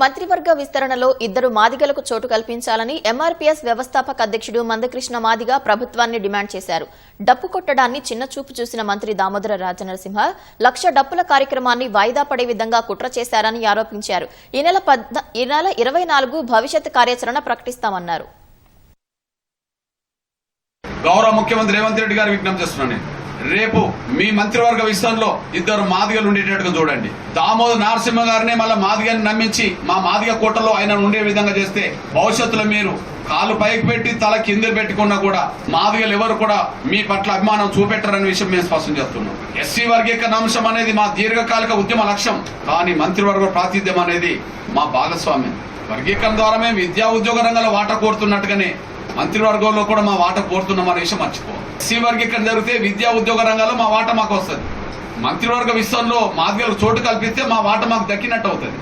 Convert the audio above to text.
మంత్రివర్గ విస్తరణలో ఇద్దరు మాదిగలకు చోటు కల్పించాలని ఎంఆర్పీఎస్ వ్యవస్థాపక అధ్యక్షుడు మందకృష్ణ మాదిగ ప్రభుత్వాన్ని డిమాండ్ చేశారు. డప్పు కొట్టడాన్ని చిన్నచూపు చూసిన మంత్రి దామోదర రాజనరసింహ 1,00,000 డప్పుల కార్యక్రమాన్ని వాయిదా పడే విధంగా కుట్ర చేశారని ఆరోపించారు. ఈ నెల 24 భవిష్యత్ కార్యాచరణ ప్రకటిస్తామన్నారు. గౌరవ ముఖ్యమంత్రి రేవంత్ రెడ్డి గారు విజ్ఞప్తి చేస్తున్నాను. రేపు మీ మంత్రివర్గ విషయంలో ఇద్దరు మాదిగలు ఉండేటట్టుగా చూడండి. దామోదర నరసింహ గారిని మళ్ళీ మాదిగని నమ్మించి మా మాదిగ కోటలో ఆయన ఉండే విధంగా చేస్తే భవిష్యత్తులో మీరు కాలు పైకి పెట్టి తల కింద పెట్టుకున్నా కూడా మాదిగలు ఎవరు కూడా మీ పట్ల అభిమానం చూపెట్టరనే విషయం మేము స్పష్టం చేస్తున్నాం. ఎస్సీ వర్గీకరణ అంశం అనేది మా దీర్ఘకాలిక ఉద్యమ లక్ష్యం, కానీ మంత్రివర్గ ప్రాతినిధ్యం అనేది మా భాగస్వామ్యం. వర్గీకరణ ద్వారా మేము విద్యా ఉద్యోగ రంగంలో వాటా కోరుతున్నట్టుగానే మంత్రివర్గంలో కూడా మా వాటా కోరుతున్నాం అనే విషయం మర్చిపోవాలి. ఎస్సీ వర్గీకరణ జరిగితే విద్యా ఉద్యోగ రంగంలో మా వాటా మాకు వస్తుంది. మంత్రివర్గ విషయంలో మాదిగలకు చోటు కల్పిస్తే మా వాటా మాకు దక్కినట్టు అవుతుంది.